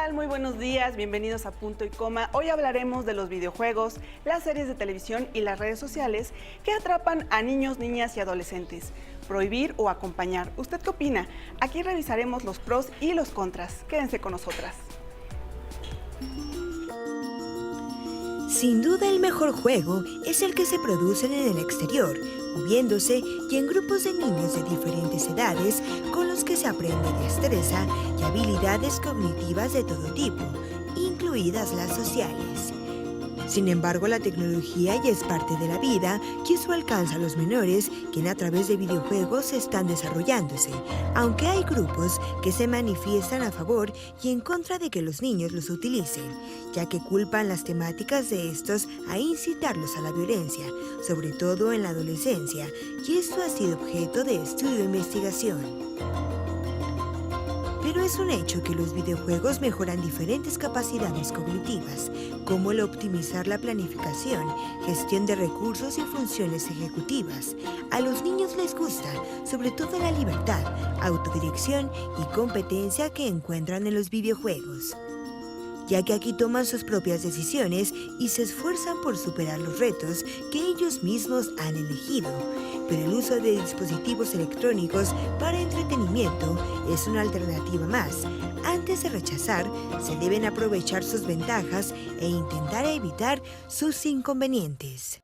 tal? Muy buenos días, bienvenidos a Punto y Coma. Hoy hablaremos de los videojuegos, las series de televisión y las redes sociales que atrapan a niños, niñas y adolescentes. Prohibir o acompañar. ¿Usted qué opina? Aquí revisaremos los pros y los contras. Quédense con nosotras. Sin duda el mejor juego es el que se produce en el exterior, moviéndose y en grupos de niños de diferentes edades con los que se aprende destreza y habilidades cognitivas de todo tipo, incluidas las sociales. Sin embargo, la tecnología ya es parte de la vida y eso alcanza a los menores, quienes a través de videojuegos están desarrollándose, aunque hay grupos que se manifiestan a favor y en contra de que los niños los utilicen, ya que culpan las temáticas de estos a incitarlos a la violencia, sobre todo en la adolescencia, y esto ha sido objeto de estudio e investigación. Pero es un hecho que los videojuegos mejoran diferentes capacidades cognitivas, como el optimizar la planificación, gestión de recursos y funciones ejecutivas. A los niños les gusta, sobre todo la libertad, autodirección y competencia que encuentran en los videojuegos, ya que aquí toman sus propias decisiones y se esfuerzan por superar los retos que ellos mismos han elegido. Pero el uso de dispositivos electrónicos para entretenimiento es una alternativa más. Antes de rechazar, se deben aprovechar sus ventajas e intentar evitar sus inconvenientes.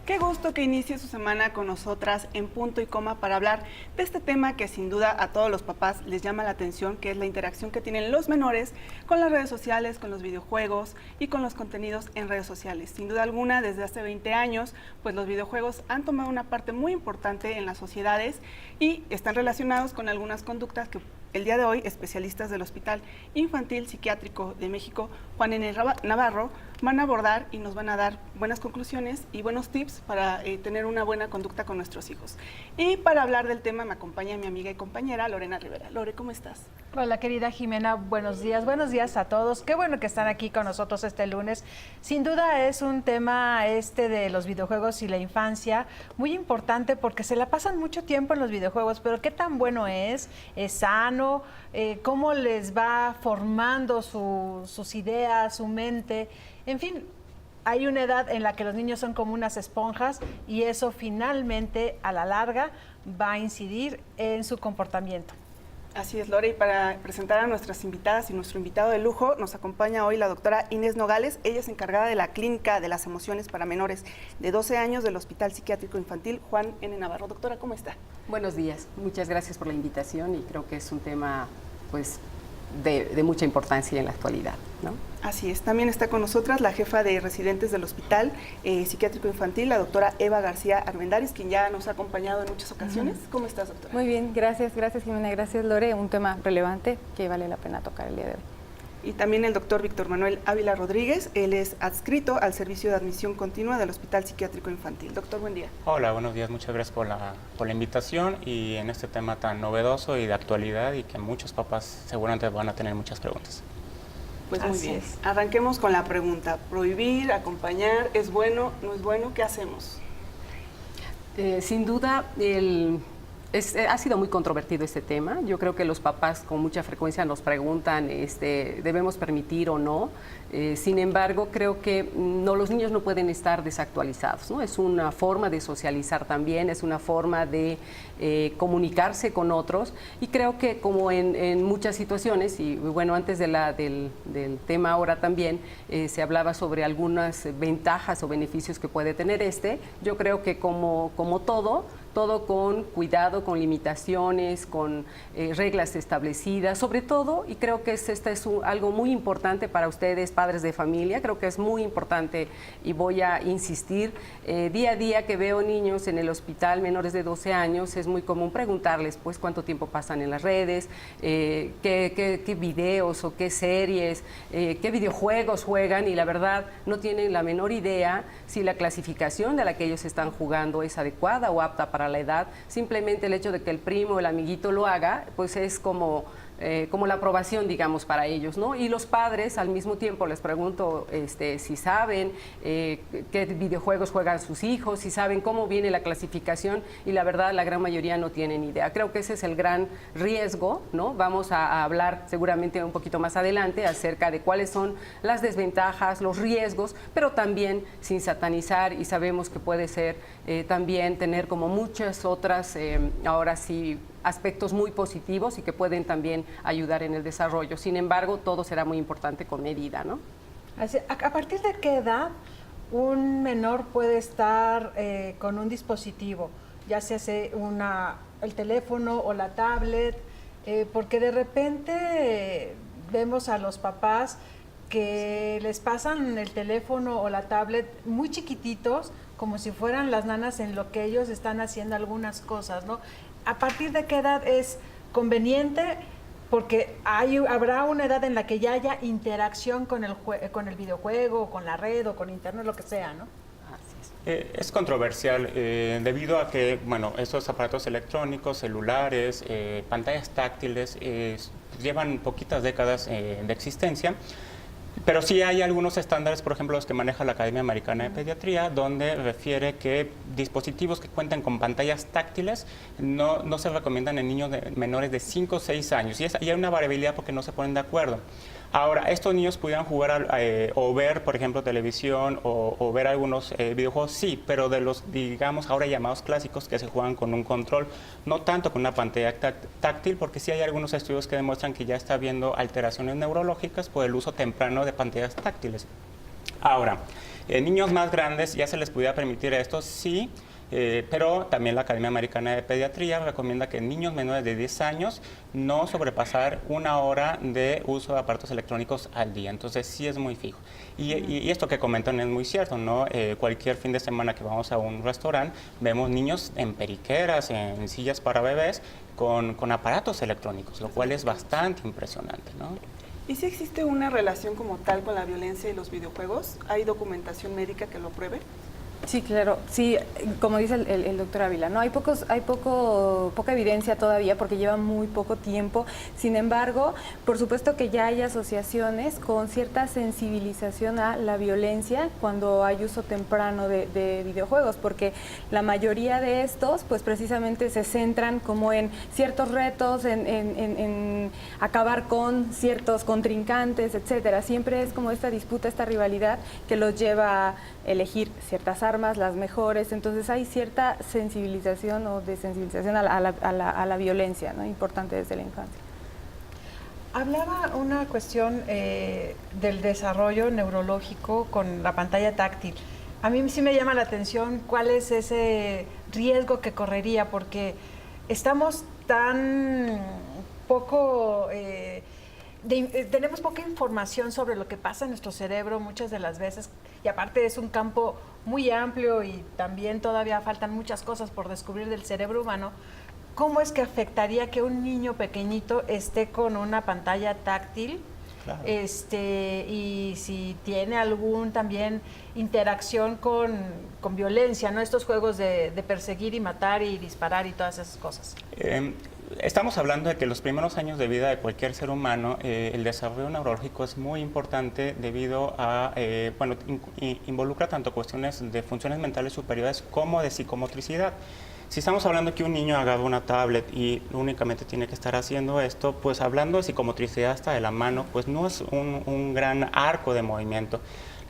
Qué gusto que inicie su semana con nosotras en Punto y Coma para hablar de este tema que sin duda a todos los papás les llama la atención, que es la interacción que tienen los menores con las redes sociales, con los videojuegos y con los contenidos en redes sociales. Sin duda alguna, desde hace 20 años, pues los videojuegos han tomado una parte muy importante en las sociedades y están relacionados con algunas conductas que el día de hoy especialistas del Hospital Infantil Psiquiátrico de México, Juan N. Navarro, van a abordar y nos van a dar buenas conclusiones y buenos tips para tener una buena conducta con nuestros hijos. Y para hablar del tema me acompaña mi amiga y compañera Lorena Rivera. Lore, ¿cómo estás? Hola, querida Jimena, buenos días a todos. Qué bueno que están aquí con nosotros este lunes. Sin duda es un tema de los videojuegos y la infancia muy importante porque se la pasan mucho tiempo en los videojuegos, pero qué tan bueno es sano, cómo les va formando sus ideas, su mente, en fin. Hay una edad en la que los niños son como unas esponjas y eso finalmente a la larga va a incidir en su comportamiento. Así es, Lore, y para presentar a nuestras invitadas y nuestro invitado de lujo, nos acompaña hoy la doctora Inés Nogales. Ella es encargada de la Clínica de las Emociones para Menores de 12 años del Hospital Psiquiátrico Infantil Juan N. Navarro. Doctora, ¿cómo está? Buenos días, muchas gracias por la invitación y creo que es un tema pues de mucha importancia en la actualidad, ¿no? Así es, también está con nosotras la jefa de residentes del Hospital Psiquiátrico Infantil, la doctora Eva García Armendáriz, quien ya nos ha acompañado en muchas ocasiones. ¿Cómo estás, doctora? Muy bien, gracias Jimena, gracias Lore, un tema relevante que vale la pena tocar el día de hoy. Y también el doctor Víctor Manuel Ávila Rodríguez, él es adscrito al Servicio de Admisión Continua del Hospital Psiquiátrico Infantil. Doctor, buen día. Hola, buenos días, muchas gracias por la invitación y en este tema tan novedoso y de actualidad y que muchos papás seguramente van a tener muchas preguntas. Pues muy bien, arranquemos con la pregunta. ¿Prohibir, acompañar, es bueno, no es bueno? ¿Qué hacemos? Sin duda, ha sido muy controvertido este tema. Yo creo que los papás con mucha frecuencia nos preguntan, ¿debemos permitir o no? Sin embargo, creo que los niños no pueden estar desactualizados, ¿no? Es una forma de socializar también, es una forma de comunicarse con otros y creo que como en muchas situaciones, y bueno, antes del tema ahora también se hablaba sobre algunas ventajas o beneficios que puede tener yo creo que como todo con cuidado, con limitaciones, con reglas establecidas, sobre todo, y creo que es algo muy importante para ustedes, padres de familia, creo que es muy importante y voy a insistir, día a día que veo niños en el hospital menores de 12 años, es muy común preguntarles pues cuánto tiempo pasan en las redes, qué videos o qué series, qué videojuegos juegan y la verdad no tienen la menor idea si la clasificación de la que ellos están jugando es adecuada o apta para la edad. Simplemente el hecho de que el primo o el amiguito lo haga, pues es como como la aprobación, digamos, para ellos, ¿no? Y los padres al mismo tiempo les pregunto si saben qué videojuegos juegan sus hijos, si saben cómo viene la clasificación, y la verdad la gran mayoría no tienen idea. Creo que ese es el gran riesgo, ¿no? Vamos a hablar seguramente un poquito más adelante acerca de cuáles son las desventajas, los riesgos, pero también sin satanizar, y sabemos que puede ser también tener como muchas otras, ahora sí, aspectos muy positivos y que pueden también ayudar en el desarrollo. Sin embargo, todo será muy importante con medida, ¿no? ¿A partir de qué edad un menor puede estar con un dispositivo, ya sea el teléfono o la tablet? Porque de repente vemos a los papás que les pasan el teléfono o la tablet muy chiquititos, como si fueran las nanas en lo que ellos están haciendo algunas cosas, ¿no? ¿A partir de qué edad es conveniente? Porque habrá una edad en la que ya haya interacción con el videojuego, o con la red, o con internet, lo que sea, ¿no? Es controversial debido a que, bueno, estos aparatos electrónicos, celulares, pantallas táctiles, llevan poquitas décadas de existencia. Pero sí hay algunos estándares, por ejemplo, los que maneja la Academia Americana de Pediatría, donde refiere que dispositivos que cuentan con pantallas táctiles no se recomiendan en niños menores de 5 o 6 años. Y hay una variabilidad porque no se ponen de acuerdo. Ahora, estos niños pudieran jugar o ver, por ejemplo, televisión o ver algunos videojuegos, sí, pero de los, digamos, ahora llamados clásicos que se juegan con un control, no tanto con una pantalla táctil, porque sí hay algunos estudios que demuestran que ya está habiendo alteraciones neurológicas por el uso temprano de pantallas táctiles. Ahora, niños más grandes, ¿ya se les pudiera permitir esto? Sí. Pero también la Academia Americana de Pediatría recomienda que en niños menores de 10 años no sobrepasar 1 hora de uso de aparatos electrónicos al día. Entonces sí es muy fijo. Y esto que comentan es muy cierto, ¿no? Cualquier fin de semana que vamos a un restaurante vemos niños en periqueras, en sillas para bebés con aparatos electrónicos, lo cual es bastante impresionante, ¿no? ¿Y si existe una relación como tal con la violencia y los videojuegos? ¿Hay documentación médica que lo pruebe? Sí, claro. Sí, como dice el doctor Ávila, ¿no? Hay poca evidencia todavía porque lleva muy poco tiempo. Sin embargo, por supuesto que ya hay asociaciones con cierta sensibilización a la violencia cuando hay uso temprano de videojuegos, porque la mayoría de estos, pues precisamente se centran como en ciertos retos, en acabar con ciertos contrincantes, etcétera. Siempre es como esta disputa, esta rivalidad que los lleva a elegir ciertas armas, las mejores. Entonces hay cierta sensibilización o desensibilización a la violencia, ¿no? Importante desde la infancia. Hablaba una cuestión del desarrollo neurológico con la pantalla táctil. A mí sí me llama la atención cuál es ese riesgo que correría, porque estamos tan poco... tenemos poca información sobre lo que pasa en nuestro cerebro muchas de las veces, y aparte es un campo muy amplio y también todavía faltan muchas cosas por descubrir del cerebro humano. ¿Cómo es que afectaría que un niño pequeñito esté con una pantalla táctil? Claro. Y si tiene algún también interacción con violencia, ¿no? Estos juegos de perseguir y matar y disparar y todas esas cosas. Estamos hablando de que los primeros años de vida de cualquier ser humano, el desarrollo neurológico es muy importante debido a, involucra tanto cuestiones de funciones mentales superiores como de psicomotricidad. Si estamos hablando que un niño agarra una tablet y únicamente tiene que estar haciendo esto, pues hablando de psicomotricidad hasta de la mano, pues no es un gran arco de movimiento.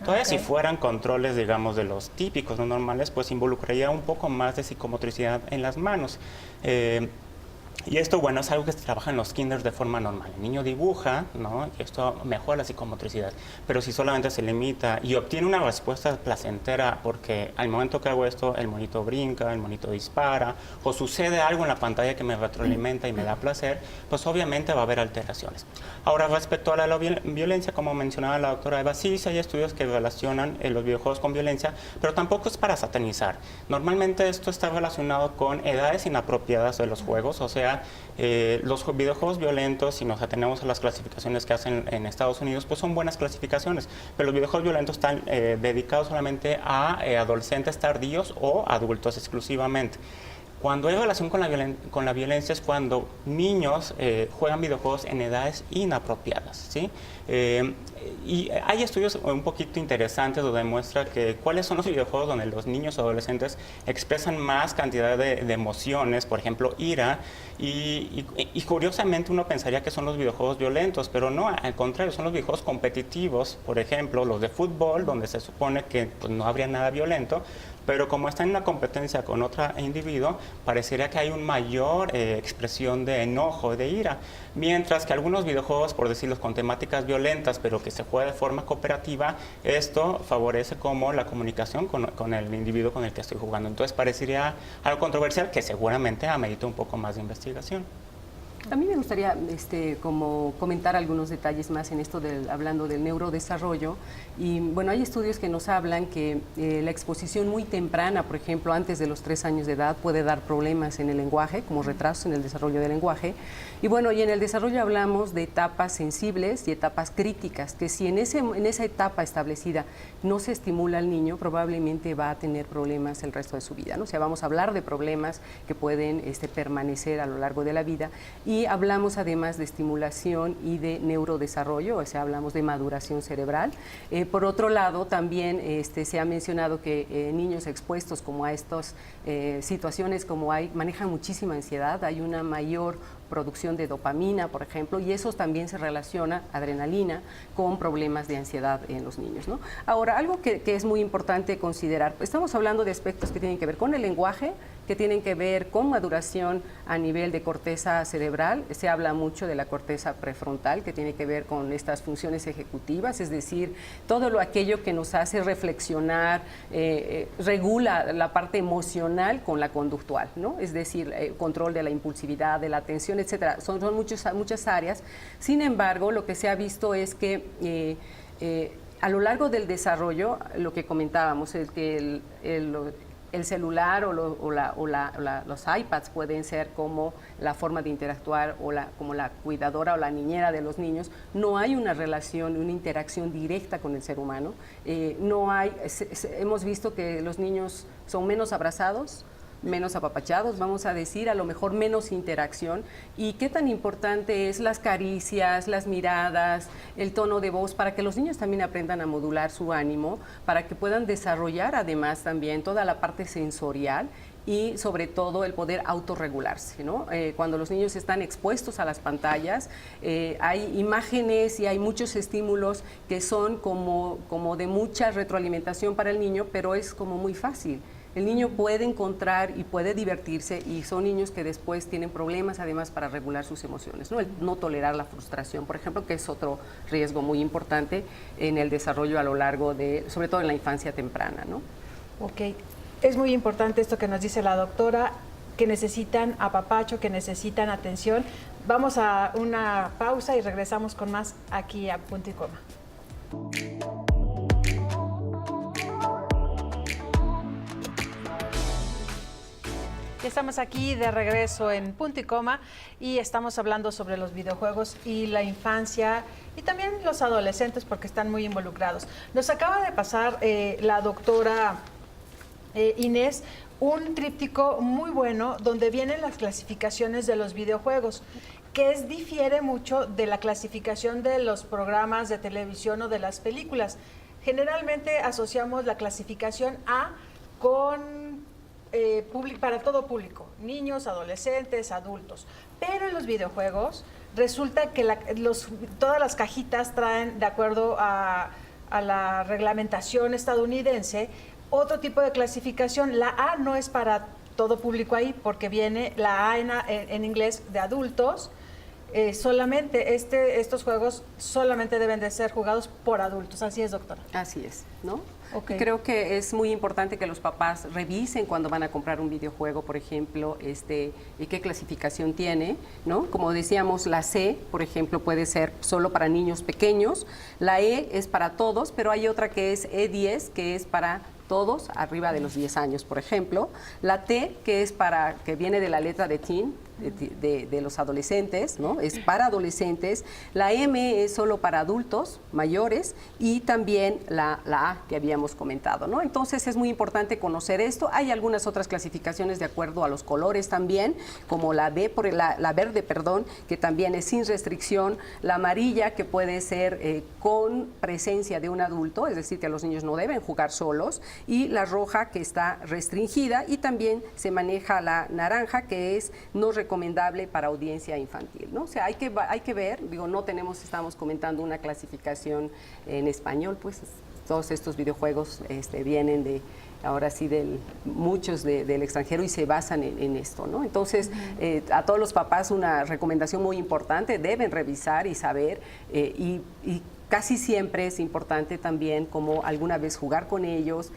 Todavía si fueran controles, digamos, de los típicos, no normales, pues involucraría un poco más de psicomotricidad en las manos. Y esto, bueno, es algo que se trabaja en los kinders de forma normal. El niño dibuja, ¿no? Y esto mejora la psicomotricidad. Pero si solamente se limita y obtiene una respuesta placentera, porque al momento que hago esto, el monito brinca, el monito dispara, o sucede algo en la pantalla que me retroalimenta y me da placer, pues obviamente va a haber alteraciones. Ahora, respecto a la violencia, como mencionaba la doctora Eva, sí hay estudios que relacionan los videojuegos con violencia, pero tampoco es para satanizar. Normalmente esto está relacionado con edades inapropiadas de los juegos, o sea, los videojuegos violentos, si nos atenemos a las clasificaciones que hacen en Estados Unidos, pues son buenas clasificaciones, pero los videojuegos violentos están dedicados solamente a adolescentes tardíos o adultos exclusivamente. Cuando hay relación con la violencia es cuando niños juegan videojuegos en edades inapropiadas, ¿sí? Y hay estudios un poquito interesantes donde demuestra que cuáles son los videojuegos donde los niños o adolescentes expresan más cantidad de emociones, por ejemplo, ira, y curiosamente uno pensaría que son los videojuegos violentos, pero no, al contrario, son los videojuegos competitivos, por ejemplo, los de fútbol, donde se supone que pues, no habría nada violento, pero como está en una competencia con otro individuo, parecería que hay una mayor expresión de enojo, de ira, mientras que algunos videojuegos, por decirlo, con temáticas violentas, pero que se juega de forma cooperativa, esto favorece como la comunicación con el individuo con el que estoy jugando. Entonces parecería algo controversial que seguramente amerita un poco más de investigación. A mí me gustaría como comentar algunos detalles más en esto hablando del neurodesarrollo. Y bueno, hay estudios que nos hablan que la exposición muy temprana, por ejemplo, antes de los 3 años de edad, puede dar problemas en el lenguaje, como retrasos en el desarrollo del lenguaje. Y bueno, y en el desarrollo hablamos de etapas sensibles y etapas críticas, que si en esa etapa establecida no se estimula al niño, probablemente va a tener problemas el resto de su vida, ¿no? O sea, vamos a hablar de problemas que pueden permanecer a lo largo de la vida. Y hablamos además de estimulación y de neurodesarrollo, o sea, hablamos de maduración cerebral. Por otro lado, también se ha mencionado que niños expuestos como a estas situaciones manejan muchísima ansiedad, hay una mayor producción de dopamina, por ejemplo, y eso también se relaciona, adrenalina, con problemas de ansiedad en los niños, ¿no? Ahora, algo que es muy importante considerar, estamos hablando de aspectos que tienen que ver con el lenguaje, que tienen que ver con maduración a nivel de corteza cerebral. Se habla mucho de la corteza prefrontal, que tiene que ver con estas funciones ejecutivas, es decir, todo aquello que nos hace reflexionar, regula la parte emocional con la conductual, ¿no? Es decir, control de la impulsividad, de la atención, etcétera. Son muchas áreas. Sin embargo, lo que se ha visto es que a lo largo del desarrollo, lo que comentábamos es que el celular o los iPads pueden ser como la forma de interactuar como la cuidadora o la niñera de los niños. No hay una relación, una interacción directa con el ser humano. Hemos visto que los niños son menos abrazados, menos apapachados, vamos a decir, a lo mejor menos interacción. Y qué tan importante es las caricias, las miradas, el tono de voz, para que los niños también aprendan a modular su ánimo, para que puedan desarrollar además también toda la parte sensorial y sobre todo el poder autorregularse, ¿no? Cuando los niños están expuestos a las pantallas, hay imágenes y hay muchos estímulos que son como de mucha retroalimentación para el niño, pero es como muy fácil. El niño puede encontrar y puede divertirse, y son niños que después tienen problemas además para regular sus emociones, ¿no? El no tolerar la frustración, por ejemplo, que es otro riesgo muy importante en el desarrollo a lo largo sobre todo en la infancia temprana, ¿no? Ok, es muy importante esto que nos dice la doctora, que necesitan apapacho, que necesitan atención. Vamos a una pausa y regresamos con más aquí a Punto y Coma. Estamos aquí de regreso en Punto y Coma y estamos hablando sobre los videojuegos y la infancia y también los adolescentes porque están muy involucrados. Nos acaba de pasar la doctora Inés un tríptico muy bueno donde vienen las clasificaciones de los videojuegos, que difiere mucho de la clasificación de los programas de televisión o de las películas. Generalmente asociamos la clasificación A con para todo público, niños, adolescentes, adultos. Pero en los videojuegos resulta que todas las cajitas traen, de acuerdo a la reglamentación estadounidense, otro tipo de clasificación. La A no es para todo público ahí, porque viene la A en inglés de adultos. Solamente estos juegos solamente deben de ser jugados por adultos. Así es, doctora. Así es, ¿no? Okay. Creo que es muy importante que los papás revisen cuando van a comprar un videojuego, por ejemplo, y qué clasificación tiene, ¿no? Como decíamos, la C, por ejemplo, puede ser solo para niños pequeños. La E es para todos, pero hay otra que es E10, que es para todos arriba de los 10 años, por ejemplo. La T, que viene de la letra de teen, de los adolescentes, ¿no? Es para adolescentes. La M es solo para adultos mayores y también la A que habíamos comentado, ¿no? Entonces es muy importante conocer esto. Hay algunas otras clasificaciones de acuerdo a los colores también, como la verde, que también es sin restricción, la amarilla que puede ser con presencia de un adulto, es decir, que los niños no deben jugar solos, y la roja que está restringida, y también se maneja la naranja que es no recomendable para audiencia infantil, ¿no? O sea, hay que ver, digo, estamos comentando una clasificación en español, pues todos estos videojuegos vienen ahora sí muchos del extranjero y se basan en esto, ¿no? Entonces, a todos los papás una recomendación muy importante, deben revisar y saber y casi siempre es importante también como alguna vez jugar con ellos,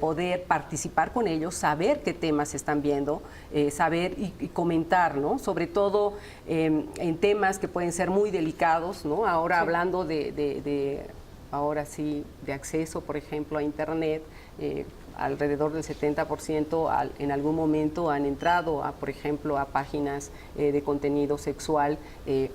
poder participar con ellos, saber qué temas están viendo, saber y comentar, ¿no? Sobre todo en temas que pueden ser muy delicados, ¿no? Ahora hablando ahora sí, de acceso, por ejemplo, a Internet, alrededor del 70% en algún momento han entrado, por ejemplo, a páginas de contenido sexual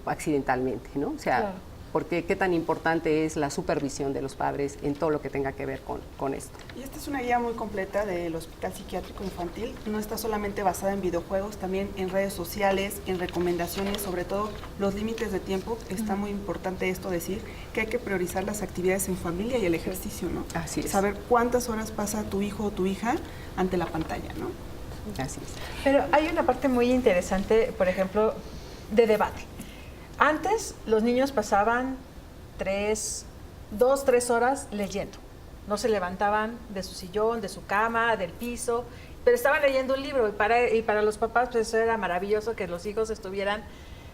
accidentalmente, ¿no? O sea, claro. Porque qué tan importante es la supervisión de los padres en todo lo que tenga que ver con esto. Y esta es una guía muy completa del Hospital Psiquiátrico Infantil. No está solamente basada en videojuegos, también en redes sociales, en recomendaciones, sobre todo los límites de tiempo. Está muy importante esto decir que hay que priorizar las actividades en familia y el ejercicio, ¿no? Así es. Saber cuántas horas pasa tu hijo o tu hija ante la pantalla, ¿no? Así es. Pero hay una parte muy interesante, por ejemplo, de debate. Antes los niños pasaban 3 horas leyendo. No se levantaban de su sillón, de su cama, del piso, pero estaban leyendo un libro y para los papás pues eso era maravilloso que los hijos estuvieran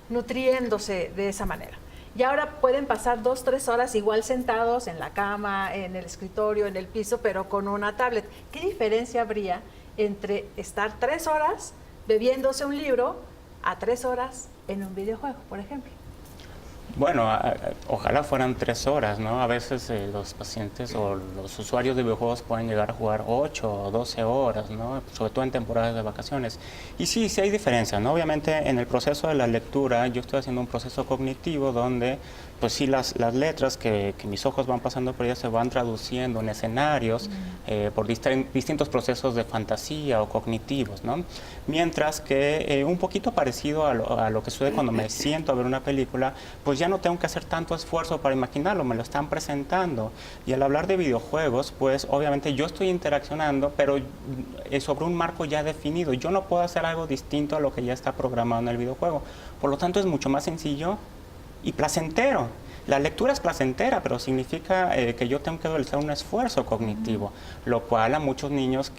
nutriéndose de esa manera. Y ahora pueden pasar 2, 3 horas igual sentados en la cama, en el escritorio, en el piso, pero con una tablet. ¿Qué diferencia habría entre estar 3 horas bebiéndose un libro a 3 horas en un videojuego, por ejemplo? Bueno, ojalá fueran 3 horas, ¿no? A veces los pacientes o los usuarios de videojuegos pueden llegar a jugar 8 o 12 horas, ¿no? Sobre todo en temporadas de vacaciones. Y sí hay diferencias, ¿no? Obviamente en el proceso de la lectura yo estoy haciendo un proceso cognitivo donde pues sí las letras que mis ojos van pasando por ellas se van traduciendo en escenarios por distintos procesos de fantasía o cognitivos, ¿no? Mientras que un poquito parecido a lo que sucede cuando me siento a ver una película, pues ya no tengo que hacer tanto esfuerzo para imaginarlo, me lo están presentando. Y al hablar de videojuegos, pues obviamente yo estoy interaccionando, pero sobre un marco ya definido. Yo no puedo hacer algo distinto a lo que ya está programado en el videojuego. Por lo tanto, es mucho más sencillo y placentero. La lectura es placentera, pero significa que yo tengo que realizar un esfuerzo cognitivo, lo cual a muchos niños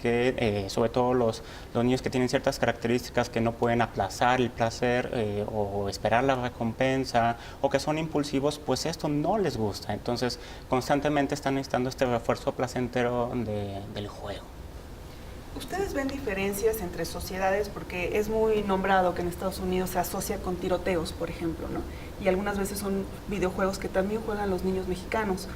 sobre todo los niños que tienen ciertas características que no pueden aplazar el placer o esperar la recompensa o que son impulsivos, pues esto no les gusta. Entonces, constantemente están necesitando este refuerzo placentero del juego. ¿Ustedes ven diferencias entre sociedades? Porque es muy nombrado que en Estados Unidos se asocia con tiroteos, por ejemplo, ¿no? Y algunas veces son videojuegos que también juegan los niños mexicanos.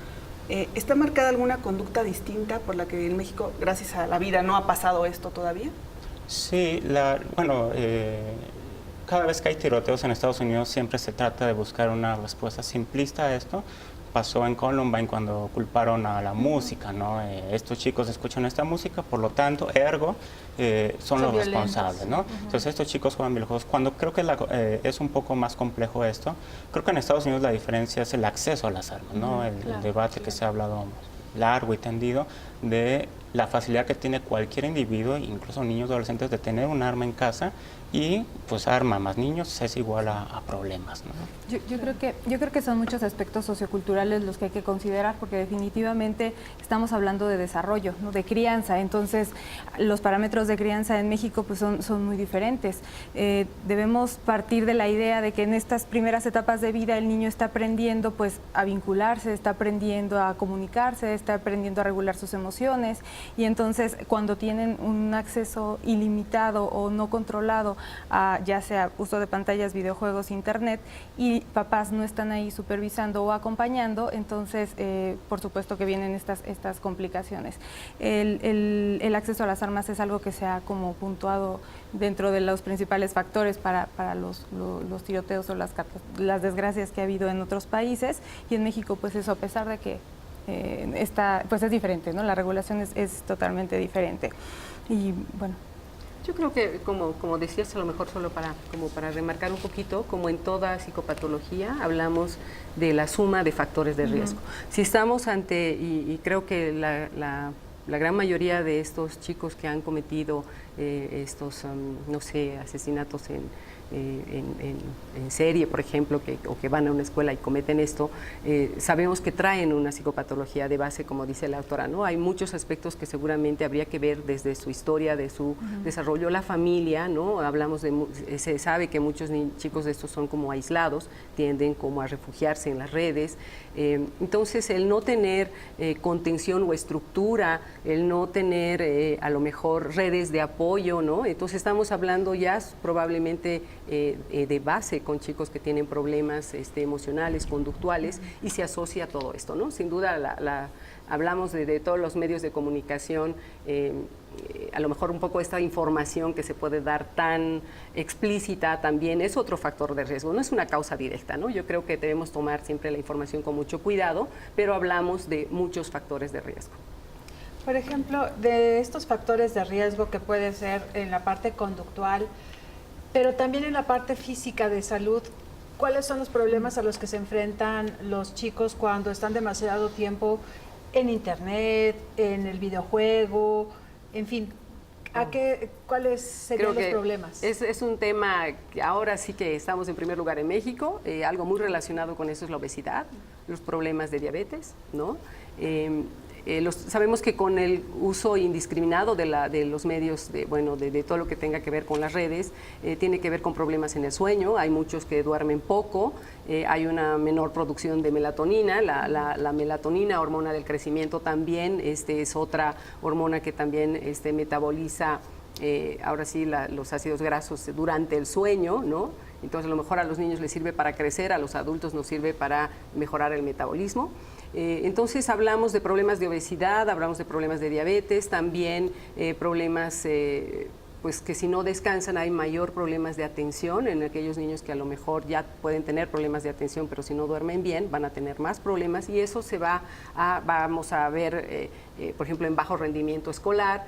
¿Está marcada alguna conducta distinta por la que en México, gracias a la vida, no ha pasado esto todavía? Sí, cada vez que hay tiroteos en Estados Unidos siempre se trata de buscar una respuesta simplista a esto. Pasó en Columbine cuando culparon a la música, ¿no? Estos chicos escuchan esta música, por lo tanto, son los responsables, ¿no? Entonces estos chicos juegan videojuegos. Cuando creo que es un poco más complejo esto, creo que en Estados Unidos la diferencia es el acceso a las armas, ¿no? El debate que se ha hablado largo y tendido de la facilidad que tiene cualquier individuo, incluso niños y adolescentes, de tener un arma en casa y pues arma más niños es igual a problemas, ¿no? Yo creo que son muchos aspectos socioculturales los que hay que considerar, porque definitivamente estamos hablando de desarrollo, ¿no? De crianza. Entonces los parámetros de crianza en México pues son muy diferentes. Debemos partir de la idea de que en estas primeras etapas de vida el niño está aprendiendo pues a vincularse, está aprendiendo a comunicarse, está aprendiendo a regular sus emociones, y entonces cuando tienen un acceso ilimitado o no controlado a ya sea uso de pantallas, videojuegos, internet, y papás no están ahí supervisando o acompañando, entonces por supuesto que vienen estas complicaciones. El acceso a las armas es algo que se ha como puntuado dentro de los principales factores para los tiroteos o las desgracias que ha habido en otros países, y en México pues eso, a pesar de que pues es diferente, ¿no? La regulación es totalmente diferente. Y bueno. Yo creo que, como decías, a lo mejor solo para remarcar un poquito, como en toda psicopatología, hablamos de la suma de factores de riesgo. Si estamos ante, y creo que la gran mayoría de estos chicos que han cometido estos, no sé, asesinatos en serie, por ejemplo, o que van a una escuela y cometen esto, sabemos que traen una psicopatología de base, como dice la autora, ¿no? Hay muchos aspectos que seguramente habría que ver desde su historia, de su desarrollo, la familia, ¿no? Hablamos se sabe que muchos chicos de estos son como aislados, tienden como a refugiarse en las redes. Entonces, el no tener contención o estructura, el no tener a lo mejor redes de apoyo, ¿no? Entonces, estamos hablando ya probablemente de base con chicos que tienen problemas emocionales, conductuales, y se asocia todo esto, ¿no? Sin duda, hablamos de todos los medios de comunicación, a lo mejor un poco esta información que se puede dar tan explícita también es otro factor de riesgo, no es una causa directa, ¿no? Yo creo que debemos tomar siempre la información con mucho cuidado, pero hablamos de muchos factores de riesgo. Por ejemplo, de estos factores de riesgo que puede ser en la parte conductual, pero también en la parte física de salud, ¿cuáles son los problemas a los que se enfrentan los chicos cuando están demasiado tiempo en internet, en el videojuego, en fin? ¿Cuáles serían los problemas? Es un tema que ahora sí que estamos en primer lugar en México, algo muy relacionado con eso es la obesidad, los problemas de diabetes, ¿no? Sabemos que con el uso indiscriminado de los medios, de todo lo que tenga que ver con las redes, tiene que ver con problemas en el sueño, hay muchos que duermen poco, hay una menor producción de melatonina, la melatonina, hormona del crecimiento también, es otra hormona que también metaboliza, ahora sí, los ácidos grasos durante el sueño, ¿no? Entonces a lo mejor a los niños les sirve para crecer, a los adultos nos sirve para mejorar el metabolismo. Entonces hablamos de problemas de obesidad, hablamos de problemas de diabetes, también problemas pues que si no descansan hay mayor problemas de atención en aquellos niños que a lo mejor ya pueden tener problemas de atención, pero si no duermen bien van a tener más problemas y eso vamos a ver, por ejemplo, en bajo rendimiento escolar,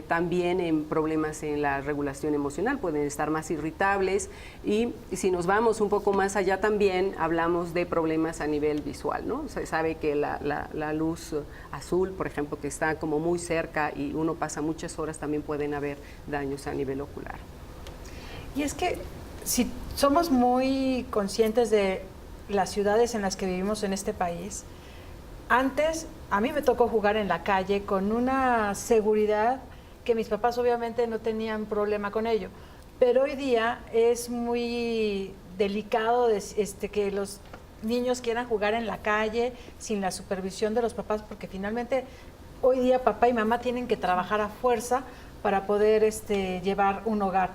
también en problemas en la regulación emocional, pueden estar más irritables y si nos vamos un poco más allá también hablamos de problemas a nivel visual, ¿no? Se sabe que la luz azul, por ejemplo, que está como muy cerca y uno pasa muchas horas, también pueden haber daños a nivel ocular. Y es que si somos muy conscientes de las ciudades en las que vivimos en este país, antes a mí me tocó jugar en la calle con una seguridad que mis papás obviamente no tenían problema con ello, pero hoy día es muy delicado que los niños quieran jugar en la calle sin la supervisión de los papás, porque finalmente hoy día papá y mamá tienen que trabajar a fuerza para poder llevar un hogar.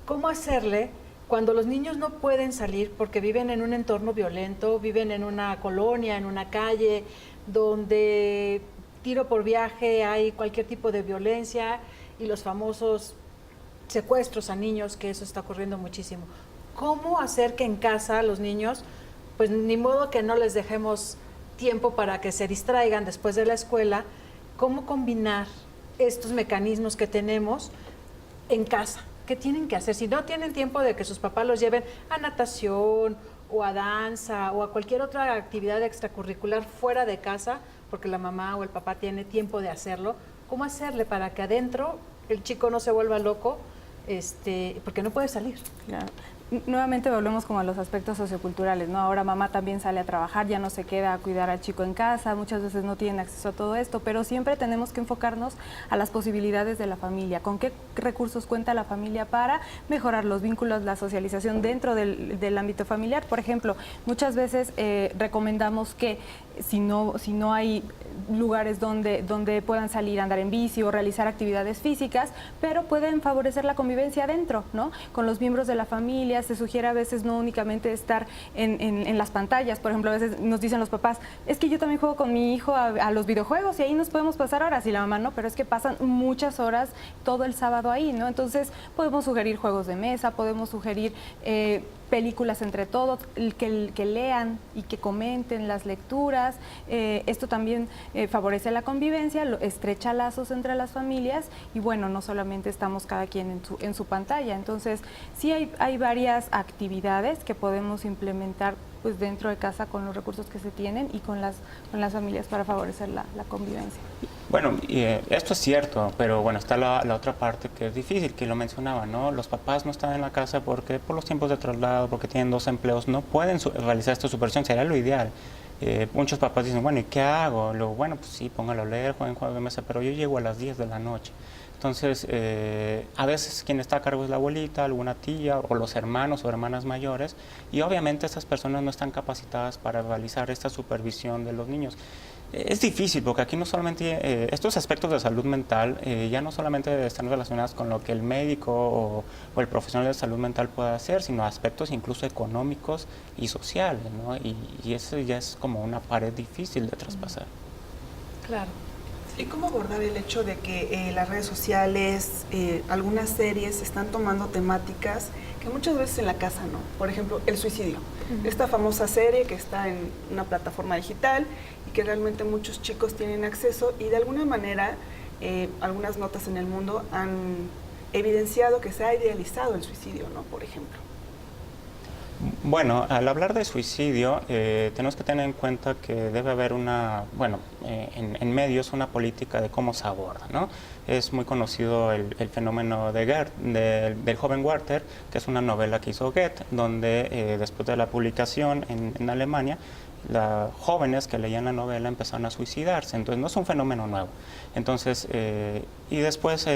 ¿Cómo hacerle cuando los niños no pueden salir porque viven en un entorno violento, viven en una colonia, en una calle, donde tiro por viaje hay cualquier tipo de violencia y los famosos secuestros a niños, que eso está ocurriendo muchísimo? ¿Cómo hacer que en casa los niños, pues ni modo que no les dejemos tiempo para que se distraigan después de la escuela? ¿Cómo combinar estos mecanismos que tenemos en casa? ¿Qué tienen que hacer? Si no tienen tiempo de que sus papás los lleven a natación o a danza o a cualquier otra actividad extracurricular fuera de casa, porque la mamá o el papá tiene tiempo de hacerlo, ¿cómo hacerle para que adentro el chico no se vuelva loco, porque no puede salir? Claro. Nuevamente volvemos como a los aspectos socioculturales, ¿no? Ahora mamá también sale a trabajar, ya no se queda a cuidar al chico en casa, muchas veces no tienen acceso a todo esto, pero siempre tenemos que enfocarnos a las posibilidades de la familia, con qué recursos cuenta la familia para mejorar los vínculos, la socialización dentro del ámbito familiar. Por ejemplo, muchas veces recomendamos que si no hay lugares donde puedan salir a andar en bici o realizar actividades físicas, pero pueden favorecer la convivencia adentro, ¿no? Con los miembros de la familia. Se sugiere a veces no únicamente estar en las pantallas. Por ejemplo, a veces nos dicen los papás, es que yo también juego con mi hijo a los videojuegos y ahí nos podemos pasar horas. Y la mamá, no, pero es que pasan muchas horas todo el sábado ahí, ¿no? Entonces podemos sugerir juegos de mesa, podemos sugerir películas entre todos, que lean y que comenten las lecturas. Esto también favorece la convivencia, estrecha lazos entre las familias y bueno, no solamente estamos cada quien en su pantalla. Entonces, sí hay varias actividades que podemos implementar pues dentro de casa con los recursos que se tienen y con las familias para favorecer la convivencia. Bueno, esto es cierto, pero bueno, está la otra parte que es difícil, que lo mencionaba, ¿no? Los papás no están en la casa porque por los tiempos de traslado, porque tienen 2 empleos, no pueden realizar esta supervisión, sería lo ideal. Muchos papás dicen, bueno, ¿y qué hago? Luego, bueno, pues sí, póngalo a leer, jueguen juegos de mesa, pero yo llego a las 10 de la noche. Entonces, a veces quien está a cargo es la abuelita, alguna tía o los hermanos o hermanas mayores y obviamente estas personas no están capacitadas para realizar esta supervisión de los niños. Es difícil porque aquí no solamente estos aspectos de salud mental ya no solamente están relacionados con lo que el médico o el profesional de salud mental pueda hacer, sino aspectos incluso económicos y sociales, ¿no? Y eso ya es como una pared difícil de traspasar. Claro. ¿Y cómo abordar el hecho de que las redes sociales, algunas series están tomando temáticas que muchas veces en la casa no? Por ejemplo, el suicidio. Esta famosa serie que está en una plataforma digital y que realmente muchos chicos tienen acceso y de alguna manera algunas notas en el mundo han evidenciado que se ha idealizado el suicidio, ¿no? Por ejemplo. Bueno, al hablar de suicidio, tenemos que tener en cuenta que debe haber en medios una política de cómo se aborda, ¿no? Es muy conocido el fenómeno del joven Werther, que es una novela que hizo Goethe, donde después de la publicación en Alemania, jóvenes que leían la novela empezaron a suicidarse, entonces no es un fenómeno nuevo. Entonces, y después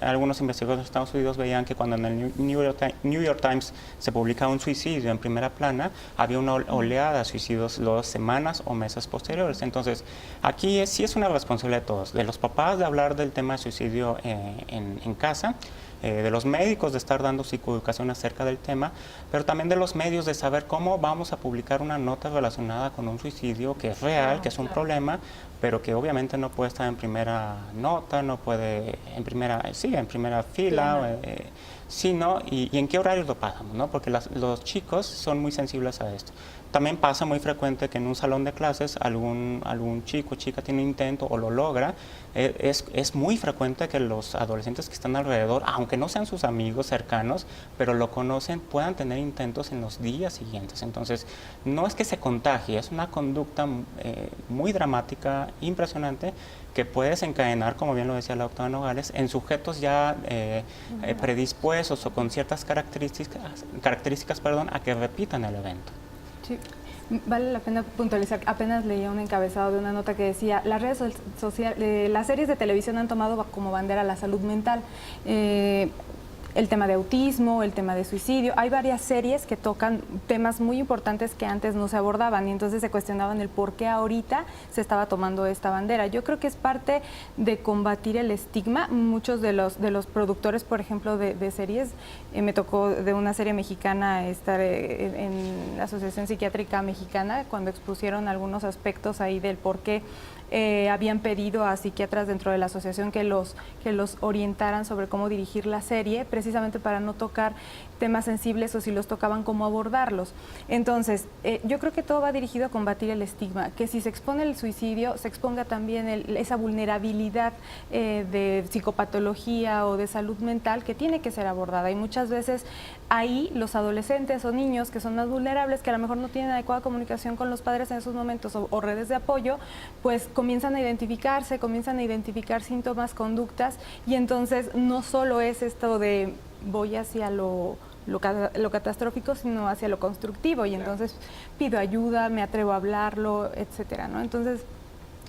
algunos investigadores de Estados Unidos veían que cuando en el New York Times se publicaba un suicidio en primera plana, había una oleada de suicidios 2 semanas o meses posteriores. Entonces, aquí sí es una responsabilidad de todos, de los papás de hablar del tema de suicidio en casa, de los médicos de estar dando psicoeducación acerca del tema, pero también de los medios de saber cómo vamos a publicar una nota relacionada con un suicidio que es real, que es un problema, pero que obviamente no puede estar en primera nota, no puede en primera fila, sino y en qué horarios lo pasamos, ¿no? Porque los chicos son muy sensibles a esto. También pasa muy frecuente que en un salón de clases algún chico o chica tiene un intento o lo logra. Es muy frecuente que los adolescentes que están alrededor, aunque no sean sus amigos cercanos, pero lo conocen, puedan tener intentos en los días siguientes. Entonces, no es que se contagie, es una conducta muy dramática, impresionante, que puede desencadenar, como bien lo decía la doctora Nogales, en sujetos ya predispuestos o con ciertas características a que repitan el evento. Sí. Vale la pena puntualizar, apenas leía un encabezado de una nota que decía, las redes sociales, las series de televisión han tomado como bandera la salud mental. El tema de autismo, el tema de suicidio. Hay varias series que tocan temas muy importantes que antes no se abordaban y entonces se cuestionaban el por qué ahorita se estaba tomando esta bandera. Yo creo que es parte de combatir el estigma. Muchos de los productores, por ejemplo, de series, me tocó de una serie mexicana estar en la Asociación Psiquiátrica Mexicana cuando expusieron algunos aspectos ahí del por qué habían pedido a psiquiatras dentro de la asociación que los orientaran sobre cómo dirigir la serie, precisamente para no tocar temas sensibles o si los tocaban, cómo abordarlos. Entonces, yo creo que todo va dirigido a combatir el estigma, que si se expone el suicidio, se exponga también esa vulnerabilidad de psicopatología o de salud mental que tiene que ser abordada. Y muchas veces ahí los adolescentes o niños que son más vulnerables, que a lo mejor no tienen adecuada comunicación con los padres en esos momentos o redes de apoyo, pues comienzan a identificar síntomas, conductas, y entonces no solo es esto de voy hacia lo catastrófico, sino hacia lo constructivo, y entonces pido ayuda, me atrevo a hablarlo, etcétera, ¿no? Entonces,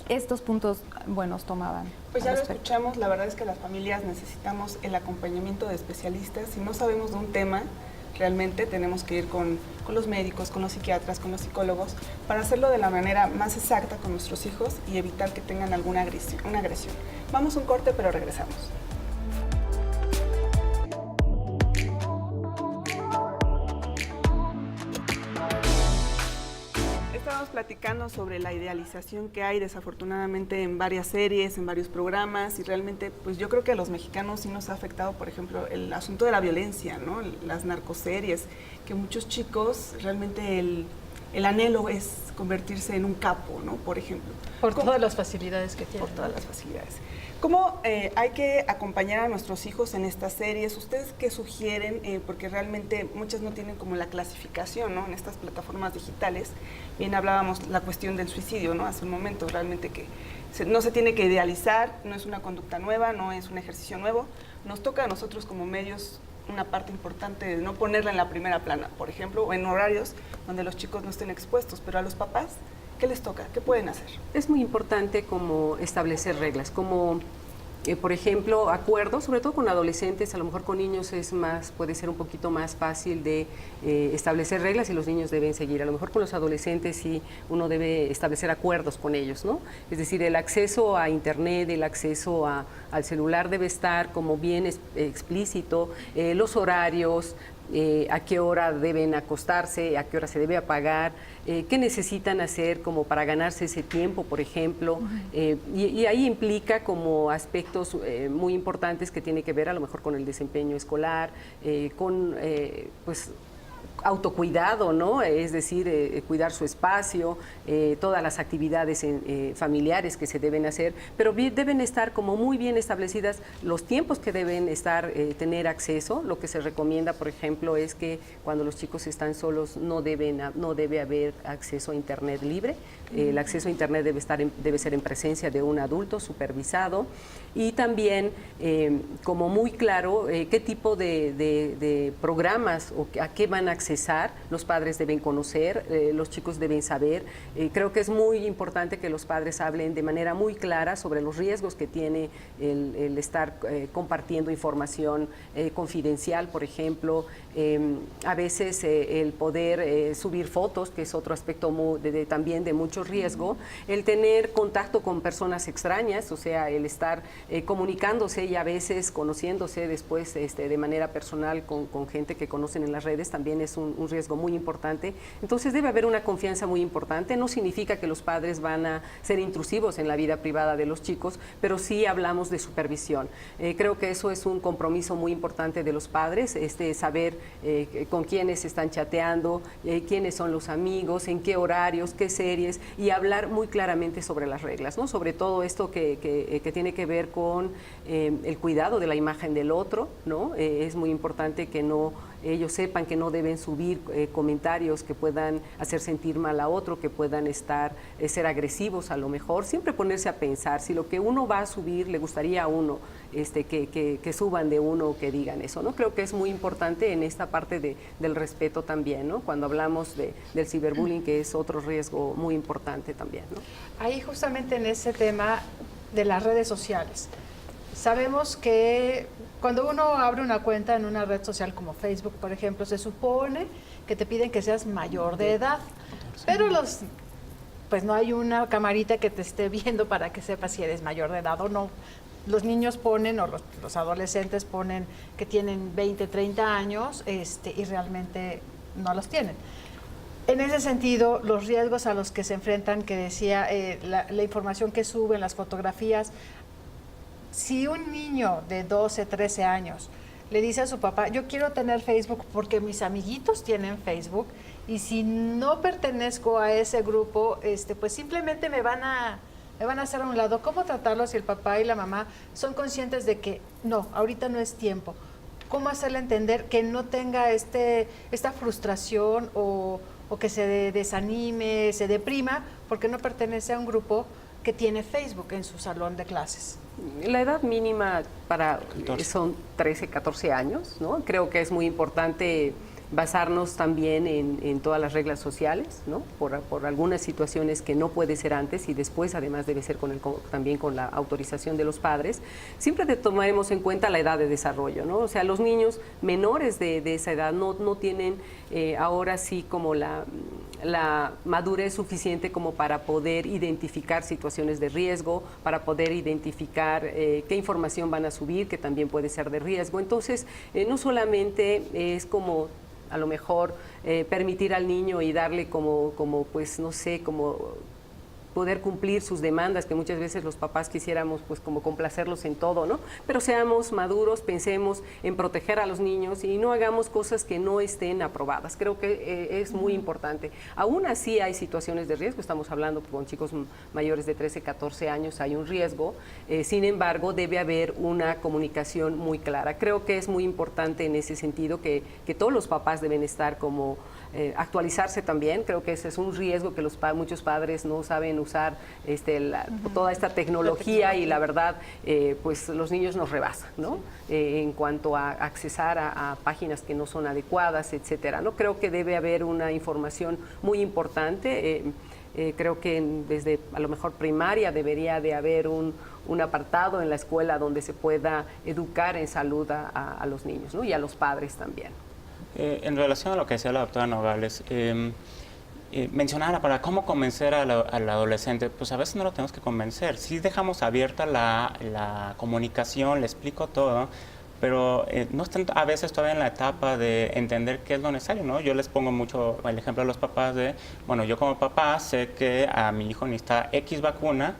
estos puntos buenos tomaban. Pues ya lo escuchamos, la verdad es que las familias necesitamos el acompañamiento de especialistas. Si no sabemos de un tema, Realmente tenemos que ir con los médicos, con los psiquiatras, con los psicólogos, para hacerlo de la manera más exacta con nuestros hijos y evitar que tengan alguna agresión. Vamos a un corte, pero regresamos. Estábamos platicando sobre la idealización que hay desafortunadamente en varias series, en varios programas, y realmente pues yo creo que a los mexicanos sí nos ha afectado, por ejemplo, el asunto de la violencia, ¿no? Las narcoseries, que muchos chicos realmente el anhelo es convertirse en un capo, ¿no? Por ejemplo. Por todas las facilidades que tienen. Por todas las facilidades. ¿Cómo hay que acompañar a nuestros hijos en estas series? ¿Ustedes qué sugieren? Porque realmente muchas no tienen como la clasificación, ¿no? En estas plataformas digitales. Bien hablábamos la cuestión del suicidio, ¿no? Hace un momento, realmente que no se tiene que idealizar, no es una conducta nueva, no es un ejercicio nuevo. Nos toca a nosotros como medios una parte importante de no ponerla en la primera plana, por ejemplo, o en horarios donde los chicos no estén expuestos, pero a los papás, ¿qué les toca? ¿Qué pueden hacer? Es muy importante como establecer reglas, como por ejemplo, acuerdos, sobre todo con adolescentes, a lo mejor con niños puede ser un poquito más fácil de establecer reglas y los niños deben seguir. A lo mejor con los adolescentes sí uno debe establecer acuerdos con ellos, ¿no? Es decir, el acceso a internet, el acceso al celular debe estar como bien explícito, los horarios, a qué hora deben acostarse, a qué hora se debe apagar, qué necesitan hacer como para ganarse ese tiempo, por ejemplo. Y ahí implica como aspectos muy importantes que tiene que ver a lo mejor con el desempeño escolar, con pues autocuidado, ¿no? Es decir, cuidar su espacio, todas las actividades familiares que se deben hacer, pero deben estar como muy bien establecidas los tiempos que deben tener acceso. Lo que se recomienda, por ejemplo, es que cuando los chicos están solos no debe haber acceso a internet libre. El acceso a internet debe ser en presencia de un adulto supervisado y también como muy claro qué tipo de programas o a qué van a acceder. Los padres deben conocer, los chicos deben saber. Creo que es muy importante que los padres hablen de manera muy clara sobre los riesgos que tiene el estar compartiendo información confidencial, por ejemplo. A veces el poder subir fotos, que es otro aspecto también de mucho riesgo. El tener contacto con personas extrañas, o sea, el estar comunicándose y a veces conociéndose después de manera personal con gente que conocen en las redes también es un riesgo muy importante. Entonces debe haber una confianza muy importante. No significa que los padres van a ser intrusivos en la vida privada de los chicos, pero sí hablamos de supervisión. Creo que eso es un compromiso muy importante de los padres, saber con quiénes están chateando, quiénes son los amigos, en qué horarios, qué series, y hablar muy claramente sobre las reglas, ¿no? Sobre todo esto que tiene que ver con el cuidado de la imagen del otro, ¿no? Es muy importante que ellos sepan que no deben subir comentarios que puedan hacer sentir mal a otro, que puedan ser agresivos a lo mejor. Siempre ponerse a pensar si lo que uno va a subir le gustaría a uno que suban de uno o que digan eso, ¿no? Creo que es muy importante en esta parte del respeto también, ¿no? Cuando hablamos del ciberbullying, que es otro riesgo muy importante también, ¿no? Ahí justamente en ese tema de las redes sociales. Sabemos que cuando uno abre una cuenta en una red social como Facebook, por ejemplo, se supone que te piden que seas mayor de edad, pero pues no hay una camarita que te esté viendo para que sepas si eres mayor de edad o no. Los niños ponen, o los adolescentes ponen que tienen 20, 30 años y realmente no los tienen. En ese sentido, los riesgos a los que se enfrentan, que decía, la información que suben, las fotografías. Si un niño de 12, 13 años le dice a su papá, yo quiero tener Facebook porque mis amiguitos tienen Facebook, y si no pertenezco a ese grupo, pues simplemente me van a hacer a un lado. ¿Cómo tratarlo si el papá y la mamá son conscientes de que no, ahorita no es tiempo? ¿Cómo hacerle entender que no tenga esta frustración o que se desanime, se deprima porque no pertenece a un grupo que tiene Facebook en su salón de clases? La edad mínima son 13, 14 años, ¿no? Creo que es muy importante basarnos también en todas las reglas sociales, ¿no? Por algunas situaciones que no puede ser antes y después además debe ser también con la autorización de los padres. Siempre tomaremos en cuenta la edad de desarrollo, ¿no? O sea, los niños menores de esa edad no tienen ahora sí como la madurez suficiente como para poder identificar situaciones de riesgo, para poder identificar qué información van a subir, que también puede ser de riesgo. Entonces, no solamente es como a lo mejor permitir al niño y darle como pues no sé, como poder cumplir sus demandas, que muchas veces los papás quisiéramos pues como complacerlos en todo, ¿no? Pero seamos maduros, pensemos en proteger a los niños y no hagamos cosas que no estén aprobadas. Creo que es muy importante. Aún así hay situaciones de riesgo, estamos hablando con chicos mayores de 13, 14 años, hay un riesgo, sin embargo debe haber una comunicación muy clara. Creo que es muy importante en ese sentido que todos los papás deben estar como actualizarse también. Creo que ese es un riesgo que muchos padres no saben usar toda esta tecnología y la verdad pues los niños nos rebasan, ¿no? En cuanto a accesar a páginas que no son adecuadas, etcétera, ¿no? Creo que debe haber una información muy importante. Creo que desde a lo mejor primaria debería de haber un apartado en la escuela donde se pueda educar en salud a los niños, ¿no? Y a los padres también. En relación a lo que decía la doctora Nogales, mencionaba para cómo convencer al adolescente, pues a veces no lo tenemos que convencer. Sí dejamos abierta la comunicación, le explico todo, pero no están a veces todavía en la etapa de entender qué es lo necesario, ¿no? Yo les pongo mucho el ejemplo a los papás de, bueno, yo como papá sé que a mi hijo necesita X vacuna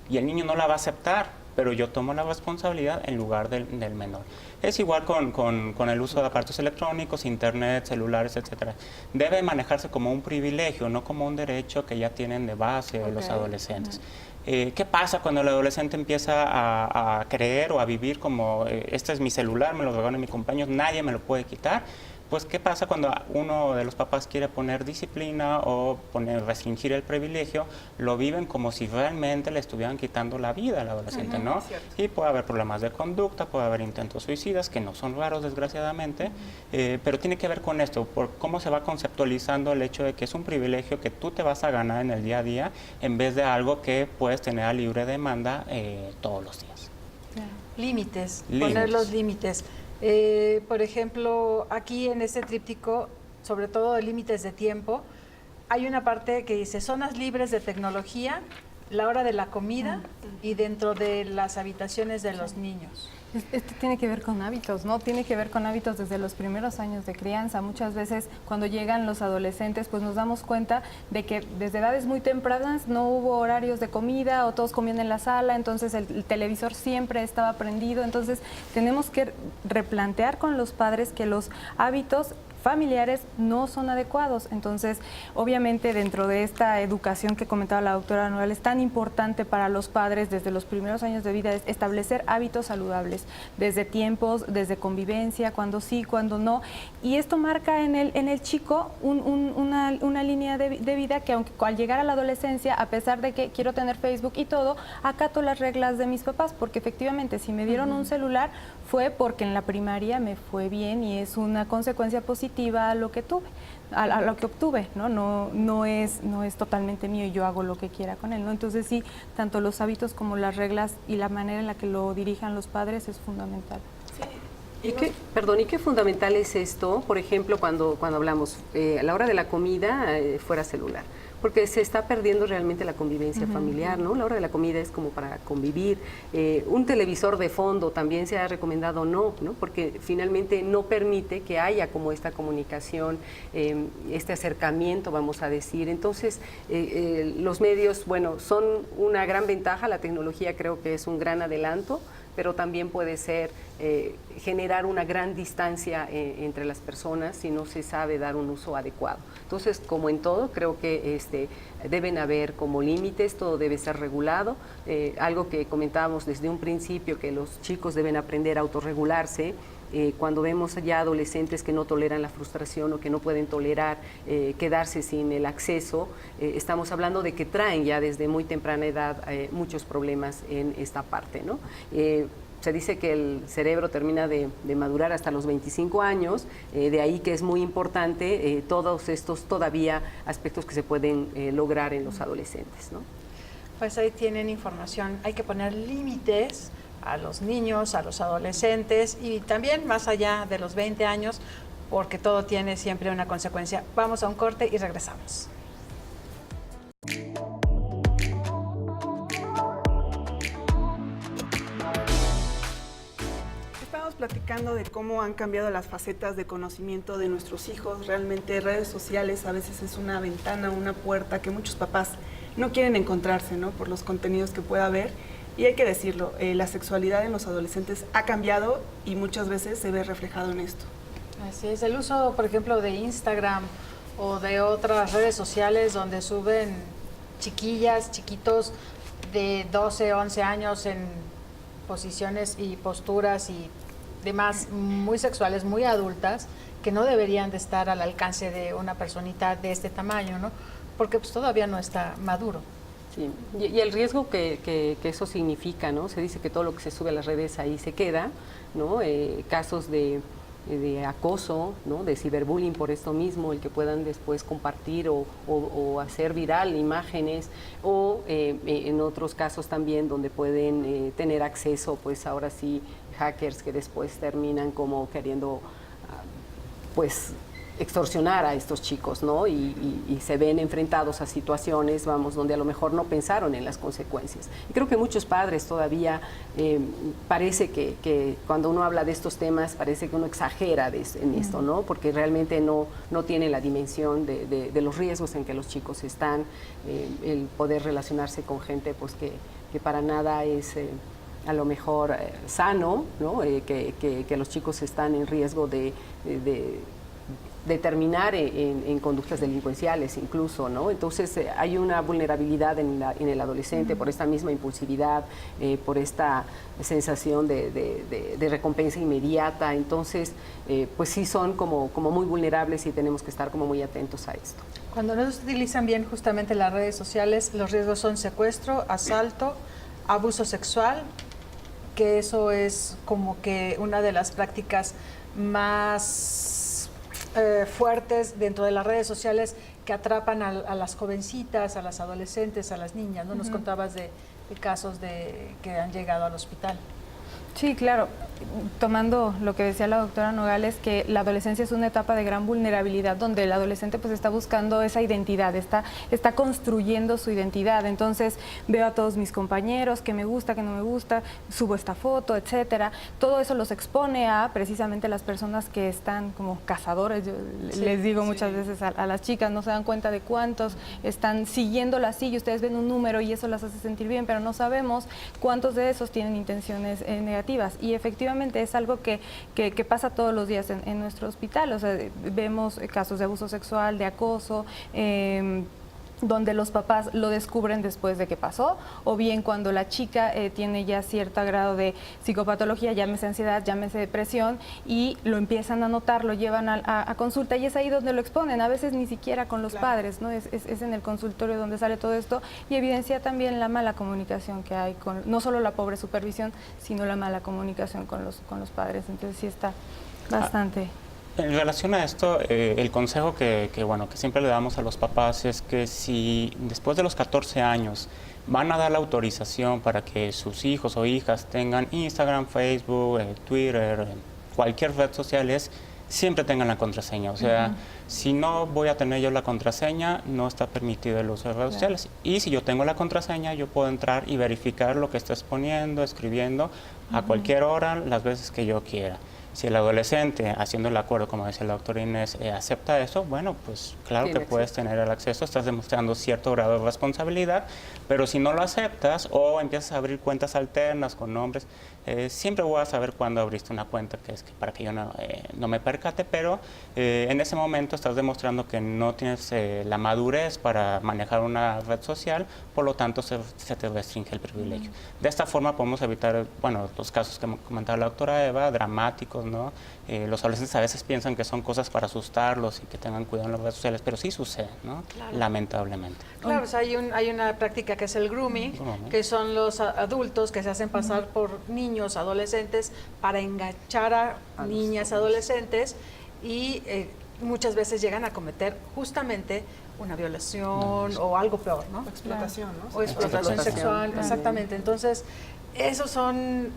y el niño no la va a aceptar, pero yo tomo la responsabilidad en lugar del menor. Es igual con el uso de aparatos electrónicos, internet, celulares, etcétera. Debe manejarse como un privilegio, no como un derecho que ya tienen de base los adolescentes. ¿Qué pasa cuando el adolescente empieza a creer o a vivir como este es mi celular, me lo regalan mis compañeros, nadie me lo puede quitar? Pues, ¿qué pasa cuando uno de los papás quiere poner disciplina o restringir el privilegio? Lo viven como si realmente le estuvieran quitando la vida al adolescente, ¿no? Y puede haber problemas de conducta, puede haber intentos suicidas, que no son raros, desgraciadamente, pero tiene que ver con esto, por cómo se va conceptualizando el hecho de que es un privilegio que tú te vas a ganar en el día a día, en vez de algo que puedes tener a libre demanda todos los días. Límites, poner los límites. Por ejemplo, aquí en este tríptico, sobre todo de límites de tiempo, hay una parte que dice zonas libres de tecnología, la hora de la comida y dentro de las habitaciones de los niños. Esto tiene que ver con hábitos, ¿no? Tiene que ver con hábitos desde los primeros años de crianza. Muchas veces cuando llegan los adolescentes, pues nos damos cuenta de que desde edades muy tempranas no hubo horarios de comida o todos comían en la sala, entonces el televisor siempre estaba prendido. Entonces tenemos que replantear con los padres que los hábitos familiares no son adecuados. Entonces, obviamente, dentro de esta educación que comentaba la doctora Nogales, es tan importante para los padres desde los primeros años de vida es establecer hábitos saludables, desde tiempos, desde convivencia, cuando sí, cuando no. Y esto marca en el chico una línea de vida que aunque al llegar a la adolescencia, a pesar de que quiero tener Facebook y todo, acato las reglas de mis papás, porque efectivamente si me dieron un celular fue porque en la primaria me fue bien y es una consecuencia positiva a lo que tuve, a lo que obtuve, ¿no? No es totalmente mío y yo hago lo que quiera con él, ¿no? Entonces sí, tanto los hábitos como las reglas y la manera en la que lo dirijan los padres es fundamental. ¿Y qué fundamental es esto? Por ejemplo, cuando hablamos a la hora de la comida, fuera celular. Porque se está perdiendo realmente la convivencia familiar, ¿no? La hora de la comida es como para convivir. Un televisor de fondo también se ha recomendado no, porque finalmente no permite que haya como esta comunicación, este acercamiento, vamos a decir. Entonces, los medios, bueno, son una gran ventaja, la tecnología creo que es un gran adelanto, pero también puede ser generar una gran distancia entre las personas si no se sabe dar un uso adecuado. Entonces, como en todo, creo que deben haber como límites, todo debe ser regulado. Algo que comentábamos desde un principio, que los chicos deben aprender a autorregularse. Cuando vemos ya adolescentes que no toleran la frustración o que no pueden tolerar quedarse sin el acceso, estamos hablando de que traen ya desde muy temprana edad muchos problemas en esta parte, ¿no? se dice que el cerebro termina de madurar hasta los 25 años, de ahí que es muy importante todos estos todavía aspectos que se pueden lograr en los adolescentes, ¿no? Pues ahí tienen información. Hay que poner límites a los niños, a los adolescentes y también más allá de los 20 años, porque todo tiene siempre una consecuencia. Vamos a un corte y regresamos. Estamos platicando de cómo han cambiado las facetas de conocimiento de nuestros hijos. Realmente redes sociales a veces es una ventana, una puerta que muchos papás no quieren encontrarse, ¿no? Por los contenidos que pueda haber. Y hay que decirlo, la sexualidad en los adolescentes ha cambiado y muchas veces se ve reflejado en esto. Así es, el uso, por ejemplo, de Instagram o de otras redes sociales donde suben chiquillas, chiquitos de 12, 11 años en posiciones y posturas y demás muy sexuales, muy adultas, que no deberían de estar al alcance de una personita de este tamaño, ¿no? Porque pues todavía no está maduro. Sí. Y el riesgo que eso significa, ¿no? Se dice que todo lo que se sube a las redes ahí se queda, ¿no? Casos de acoso, ¿no? De ciberbullying por esto mismo, el que puedan después compartir o hacer viral imágenes, o en otros casos también donde pueden tener acceso, pues ahora sí, hackers que después terminan como queriendo, pues, extorsionar a estos chicos, ¿no? Y se ven enfrentados a situaciones, vamos, donde a lo mejor no pensaron en las consecuencias. Y creo que muchos padres todavía parece que cuando uno habla de estos temas parece que uno exagera en esto, ¿no? Porque realmente no tiene la dimensión de los riesgos en que los chicos están, el poder relacionarse con gente, pues que para nada es a lo mejor sano, ¿no? Que los chicos están en riesgo de terminar en conductas delincuenciales incluso, ¿no? Entonces hay una vulnerabilidad en el adolescente por esta misma impulsividad, por esta sensación de recompensa inmediata. Entonces, pues sí son como muy vulnerables y tenemos que estar como muy atentos a esto. Cuando no se utilizan bien justamente las redes sociales, los riesgos son secuestro, asalto, abuso sexual, que eso es como que una de las prácticas más fuertes dentro de las redes sociales que atrapan a las jovencitas, a las adolescentes, a las niñas, ¿no? Nos contabas de casos que han llegado al hospital. Sí, claro. Tomando lo que decía la doctora Nogales, que la adolescencia es una etapa de gran vulnerabilidad donde el adolescente pues está buscando esa identidad, está construyendo su identidad. Entonces veo a todos mis compañeros, que me gusta, que no me gusta, subo esta foto, etcétera. Todo eso los expone a precisamente las personas que están como cazadores. Yo les digo muchas veces a las chicas, no se dan cuenta de cuántos están siguiéndolo así y ustedes ven un número y eso las hace sentir bien, pero no sabemos cuántos de esos tienen intenciones negativas. Y efectivamente es algo que pasa todos los días en nuestro hospital. O sea, vemos casos de abuso sexual, de acoso, donde los papás lo descubren después de que pasó, o bien cuando la chica tiene ya cierto grado de psicopatología, llámese ansiedad, llámese depresión, y lo empiezan a notar, lo llevan a consulta, y es ahí donde lo exponen, a veces ni siquiera con los padres, ¿no? Es en el consultorio donde sale todo esto, y evidencia también la mala comunicación que hay, no solo la pobre supervisión, sino la mala comunicación con los padres. Entonces sí está bastante... En relación a esto, el consejo que siempre le damos a los papás es que si después de los 14 años van a dar la autorización para que sus hijos o hijas tengan Instagram, Facebook, Twitter, cualquier red social, siempre tengan la contraseña. O sea, si no voy a tener yo la contraseña, no está permitido el uso de redes sociales. Y si yo tengo la contraseña, yo puedo entrar y verificar lo que estás poniendo, escribiendo, a cualquier hora, las veces que yo quiera. Si el adolescente, haciendo el acuerdo, como decía la doctora Inés, acepta eso, bueno, pues claro que puedes tener el acceso, estás demostrando cierto grado de responsabilidad, pero si no lo aceptas o empiezas a abrir cuentas alternas con nombres, siempre voy a saber cuándo abriste una cuenta, que es para que yo no me percate, pero en ese momento estás demostrando que no tienes la madurez para manejar una red social, por lo tanto se te restringe el privilegio. De esta forma podemos evitar, bueno, los casos que comentaba la doctora Eva, dramáticos, ¿no? Los adolescentes a veces piensan que son cosas para asustarlos y que tengan cuidado en las redes sociales, pero sí sucede, ¿no? Claro. Lamentablemente. Claro, pues hay una práctica que es el grooming, que son los adultos que se hacen pasar por niños, adolescentes, para enganchar a niñas, adolescentes, y muchas veces llegan a cometer justamente una violación o algo peor, ¿no? Explotación, ¿no? O explotación sexual, Claro. exactamente. Entonces, esos son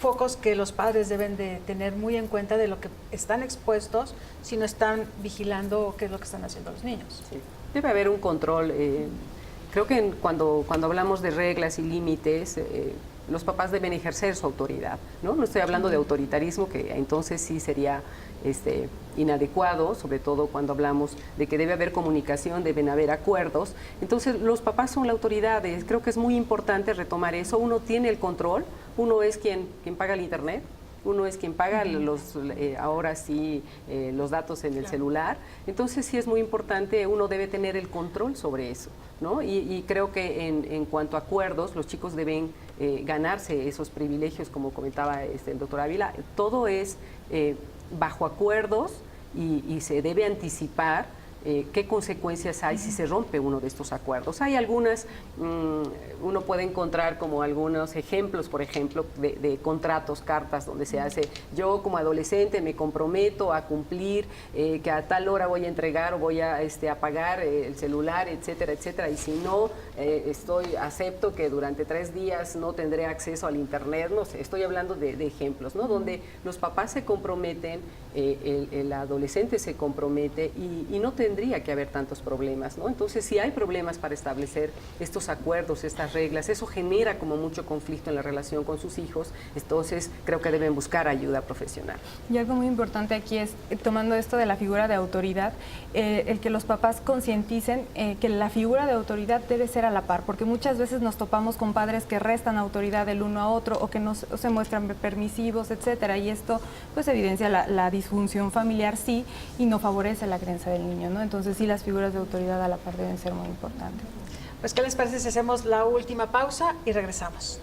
focos que los padres deben de tener muy en cuenta de lo que están expuestos si no están vigilando qué es lo que están haciendo los niños. Sí. Debe haber un control. Creo que cuando hablamos de reglas y límites, los papás deben ejercer su autoridad, ¿no? No estoy hablando de autoritarismo, que entonces sí sería inadecuado, sobre todo cuando hablamos de que debe haber comunicación, deben haber acuerdos. Entonces, los papás son la autoridad. Creo que es muy importante retomar eso. Uno tiene el control, uno es quien paga el internet, uno es quien paga ahora sí los datos en el celular. Entonces sí es muy importante, uno debe tener el control sobre eso, ¿no? Y creo que en cuanto a acuerdos, los chicos deben ganarse esos privilegios, como comentaba el doctor Ávila. Todo es bajo acuerdos y se debe anticipar qué consecuencias hay si se rompe uno de estos acuerdos. Hay algunas, uno puede encontrar como algunos ejemplos, por ejemplo, de contratos, cartas, donde se hace, yo como adolescente me comprometo a cumplir, que a tal hora voy a entregar o voy a apagar el celular, etcétera, etcétera, y si no, acepto que durante 3 días no tendré acceso al internet, no sé, estoy hablando de ejemplos, ¿no? Donde los papás se comprometen, el adolescente se compromete y no tendría que haber tantos problemas, ¿no? Entonces, si hay problemas para establecer estos acuerdos, estas reglas, eso genera como mucho conflicto en la relación con sus hijos, entonces creo que deben buscar ayuda profesional. Y algo muy importante aquí es, tomando esto de la figura de autoridad, el que los papás concienticen que la figura de autoridad debe ser a la par, porque muchas veces nos topamos con padres que restan autoridad del uno a otro o que no se muestran permisivos, etcétera, y esto pues evidencia la disfunción familiar, sí, y no favorece la crianza del niño, ¿no? Entonces sí, las figuras de autoridad a la par deben ser muy importantes. Pues, ¿qué les parece si hacemos la última pausa y regresamos?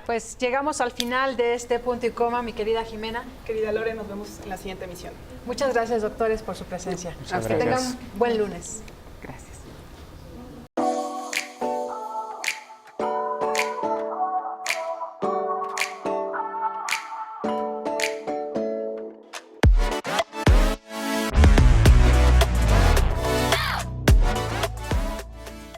Pues llegamos al final de este punto y coma, mi querida Jimena. Querida Lore, nos vemos en la siguiente emisión. Muchas gracias, doctores, por su presencia. Muchas Que gracias. tengan buen lunes. Gracias.